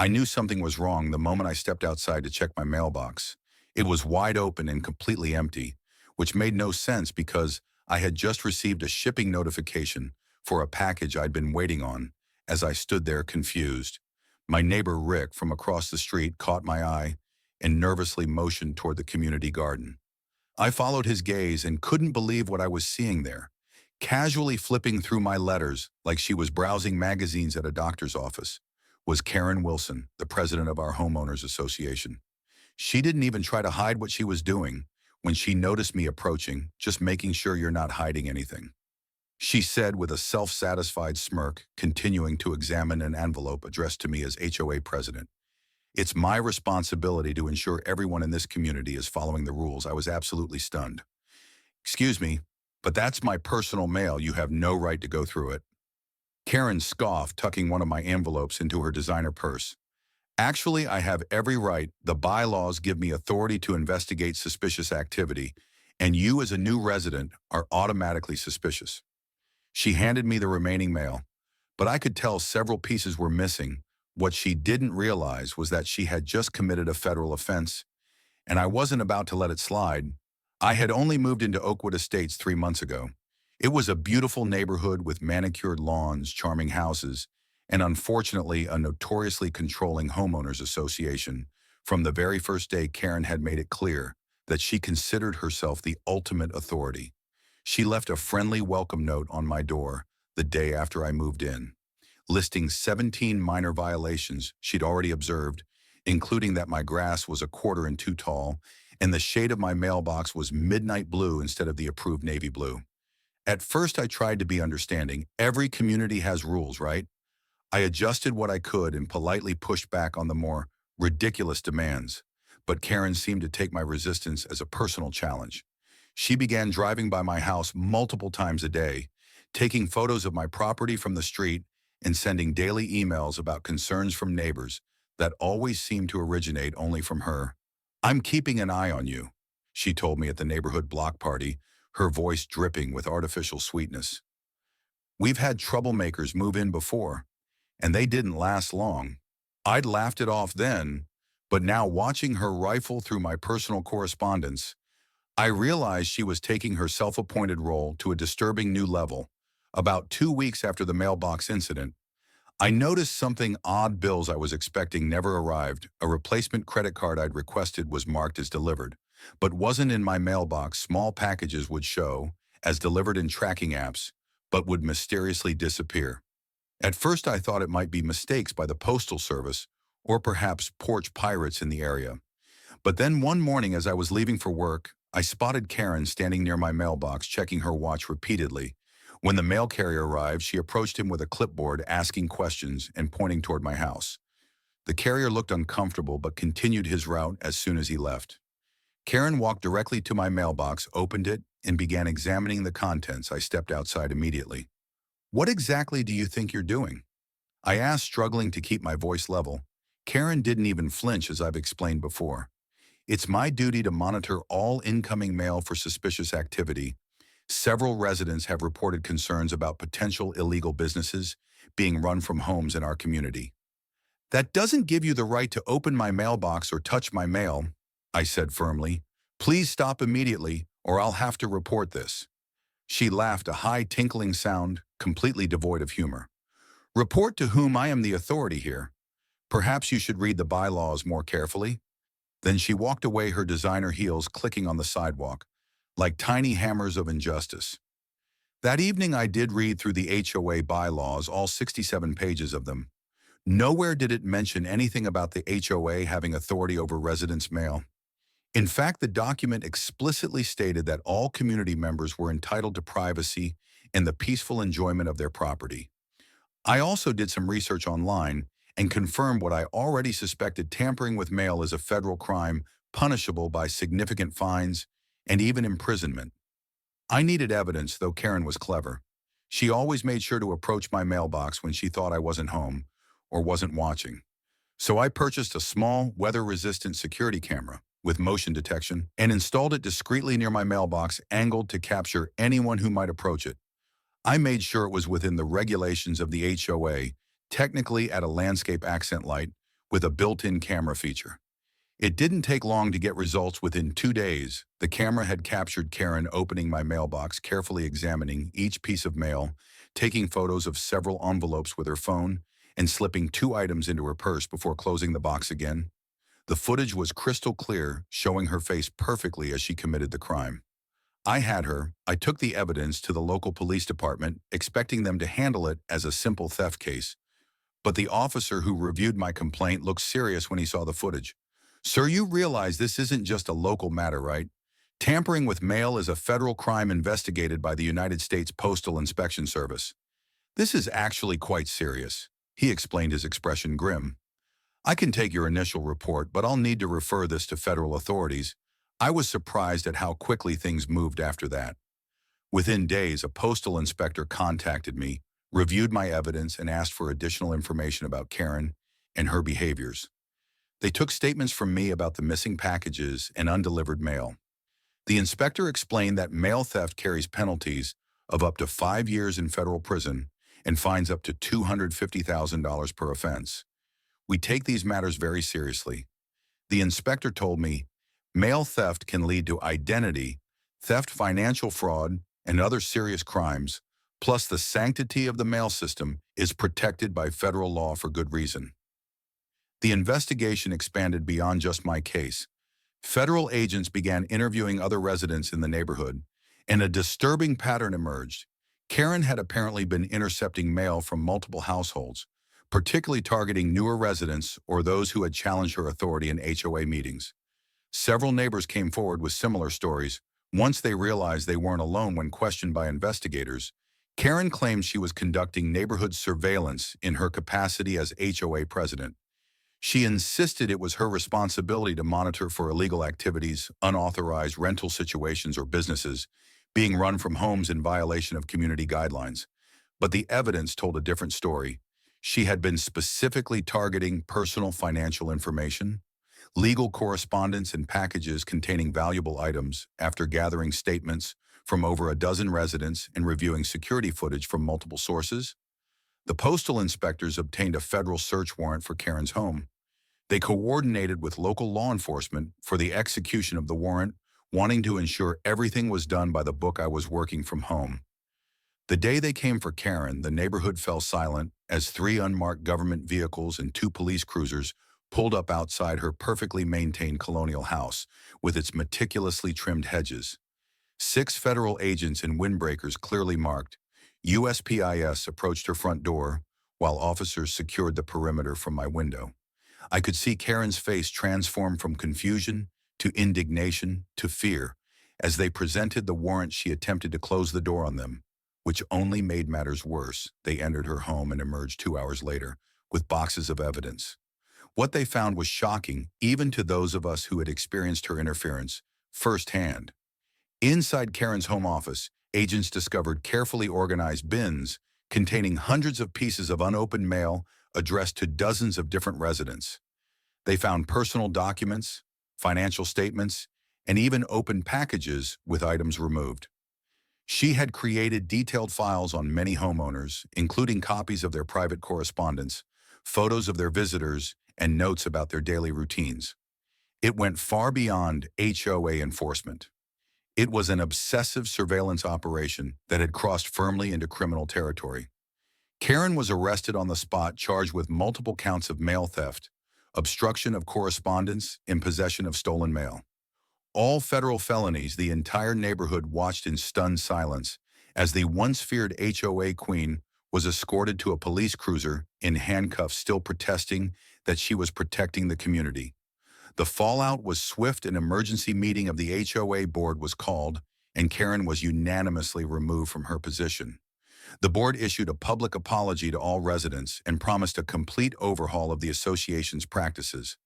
I knew something was wrong the moment I stepped outside to check my mailbox. It was wide open and completely empty, which made no sense because I had just received a shipping notification for a package I'd been waiting on as I stood there confused. My neighbor Rick from across the street caught my eye and nervously motioned toward the community garden. I followed his gaze and couldn't believe what I was seeing there. Casually flipping through my letters like she was browsing magazines at a doctor's office was Karen Wilson, the president of our homeowners association. She didn't even try to hide what she was doing when she noticed me approaching, just making sure you're not hiding anything. She said with a self-satisfied smirk, continuing to examine an envelope addressed to me as HOA president. It's my responsibility to ensure everyone in this community is following the rules. I was absolutely stunned. Excuse me, but that's my personal mail. You have no right to go through it. Karen scoffed, tucking one of my envelopes into her designer purse. Actually, I have every right. The bylaws give me authority to investigate suspicious activity, and you as a new resident are automatically suspicious. She handed me the remaining mail, but I could tell several pieces were missing. What she didn't realize was that she had just committed a federal offense, and I wasn't about to let it slide. I had only moved into Oakwood Estates 3 months ago. It was a beautiful neighborhood with manicured lawns, charming houses, and unfortunately a notoriously controlling homeowners association. From the very first day, Karen had made it clear that she considered herself the ultimate authority. She left a friendly welcome note on my door the day after I moved in, listing 17 minor violations she'd already observed, including that my grass was 1/4 inch too tall and the shade of my mailbox was midnight blue instead of the approved navy blue. At first, I tried to be understanding. Every community has rules, right? I adjusted what I could and politely pushed back on the more ridiculous demands, but Karen seemed to take my resistance as a personal challenge. She began driving by my house multiple times a day, taking photos of my property from the street and sending daily emails about concerns from neighbors that always seemed to originate only from her. "I'm keeping an eye on you," she told me at the neighborhood block party, her voice dripping with artificial sweetness. "We've had troublemakers move in before, and they didn't last long." I'd laughed it off then, but now watching her rifle through my personal correspondence, I realized she was taking her self-appointed role to a disturbing new level. About 2 weeks after the mailbox incident, I noticed something odd. Bills I was expecting never arrived. A replacement credit card I'd requested was marked as delivered, but wasn't in my mailbox. Small packages would show as delivered in tracking apps, but would mysteriously disappear. At first I thought it might be mistakes by the postal service or perhaps porch pirates in the area. But then one morning as I was leaving for work, I spotted Karen standing near my mailbox checking her watch repeatedly. When the mail carrier arrived, she approached him with a clipboard, asking questions and pointing toward my house. The carrier looked uncomfortable but continued his route as soon as he left. Karen walked directly to my mailbox, opened it, and began examining the contents. I stepped outside immediately. "What exactly do you think you're doing?" I asked, struggling to keep my voice level. Karen didn't even flinch, as I've explained before. "It's my duty to monitor all incoming mail for suspicious activity. Several residents have reported concerns about potential illegal businesses being run from homes in our community." "That doesn't give you the right to open my mailbox or touch my mail," I said firmly. "Please stop immediately, or I'll have to report this." She laughed, a high tinkling sound, completely devoid of humor. "Report to whom? I am the authority here. Perhaps you should read the bylaws more carefully." Then she walked away, her designer heels clicking on the sidewalk, like tiny hammers of injustice. That evening I did read through the HOA bylaws, all 67 pages of them. Nowhere did it mention anything about the HOA having authority over residents' mail. In fact, the document explicitly stated that all community members were entitled to privacy and the peaceful enjoyment of their property. I also did some research online and confirmed what I already suspected. Tampering with mail is a federal crime punishable by significant fines and even imprisonment. I needed evidence, though Karen was clever. She always made sure to approach my mailbox when she thought I wasn't home or wasn't watching. So I purchased a small, weather-resistant security camera with motion detection and installed it discreetly near my mailbox, angled to capture anyone who might approach it. I made sure it was within the regulations of the HOA, technically at a landscape accent light, with a built-in camera feature. It didn't take long to get results. Within 2 days. The camera had captured Karen opening my mailbox, carefully examining each piece of mail, taking photos of several envelopes with her phone, and slipping 2 items into her purse before closing the box again. The footage was crystal clear, showing her face perfectly as she committed the crime. I had her. I took the evidence to the local police department, expecting them to handle it as a simple theft case. But the officer who reviewed my complaint looked serious when he saw the footage. "Sir, you realize this isn't just a local matter, right? Tampering with mail is a federal crime investigated by the United States Postal Inspection Service. This is actually quite serious." He explained, his expression grim. "I can take your initial report, but I'll need to refer this to federal authorities." I was surprised at how quickly things moved after that. Within days, a postal inspector contacted me, reviewed my evidence, and asked for additional information about Karen and her behaviors. They took statements from me about the missing packages and undelivered mail. The inspector explained that mail theft carries penalties of up to 5 years in federal prison and fines up to $250,000 per offense. "We take these matters very seriously." The inspector told me, "Mail theft can lead to identity theft, financial fraud, and other serious crimes, plus the sanctity of the mail system is protected by federal law for good reason." The investigation expanded beyond just my case. Federal agents began interviewing other residents in the neighborhood, and a disturbing pattern emerged. Karen had apparently been intercepting mail from multiple households, particularly targeting newer residents or those who had challenged her authority in HOA meetings. Several neighbors came forward with similar stories. Once they realized they weren't alone when questioned by investigators, Karen claimed she was conducting neighborhood surveillance in her capacity as HOA president. She insisted it was her responsibility to monitor for illegal activities, unauthorized rental situations, or businesses being run from homes in violation of community guidelines. But the evidence told a different story. She had been specifically targeting personal financial information, legal correspondence, and packages containing valuable items after gathering statements from over a dozen residents and reviewing security footage from multiple sources. The postal inspectors obtained a federal search warrant for Karen's home. They coordinated with local law enforcement for the execution of the warrant, wanting to ensure everything was done by the book. I was working from home. The day they came for Karen, the neighborhood fell silent as 3 unmarked government vehicles and 2 police cruisers pulled up outside her perfectly maintained colonial house with its meticulously trimmed hedges. 6 federal agents in windbreakers clearly marked USPS approached her front door while officers secured the perimeter from my window. I could see Karen's face transform from confusion to indignation to fear. As they presented the warrant, she attempted to close the door on them, which only made matters worse. They entered her home and emerged 2 hours later with boxes of evidence. What they found was shocking, even to those of us who had experienced her interference firsthand. Inside Karen's home office, agents discovered carefully organized bins containing hundreds of pieces of unopened mail addressed to dozens of different residents. They found personal documents, financial statements, and even open packages with items removed. She had created detailed files on many homeowners, including copies of their private correspondence, photos of their visitors, and notes about their daily routines. It went far beyond HOA enforcement. It was an obsessive surveillance operation that had crossed firmly into criminal territory. Karen was arrested on the spot, charged with multiple counts of mail theft, obstruction of correspondence, and possession of stolen mail. All federal felonies. The entire neighborhood watched in stunned silence as the once feared HOA queen was escorted to a police cruiser in handcuffs, still protesting that she was protecting the community. The fallout was swift. An emergency meeting of the HOA board was called, and Karen was unanimously removed from her position. The board issued a public apology to all residents and promised a complete overhaul of the association's practices.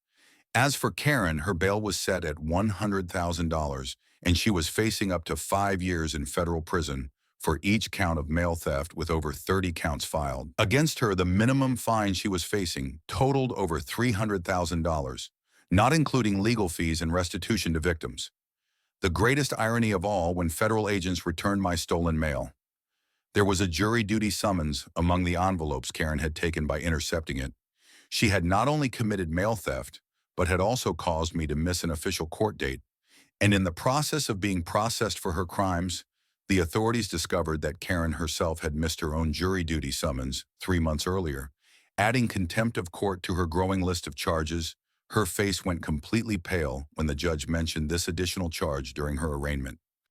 As for Karen, her bail was set at $100,000, and she was facing up to 5 years in federal prison for each count of mail theft, with over 30 counts filed against her. The minimum fine she was facing totaled over $300,000, not including legal fees and restitution to victims. The greatest irony of all, when federal agents returned my stolen mail, there was a jury duty summons among the envelopes Karen had taken by intercepting it. She had not only committed mail theft, but had also caused me to miss an official court date. And in the process of being processed for her crimes, the authorities discovered that Karen herself had missed her own jury duty summons 3 months earlier. Adding contempt of court to her growing list of charges, her face went completely pale when the judge mentioned this additional charge during her arraignment.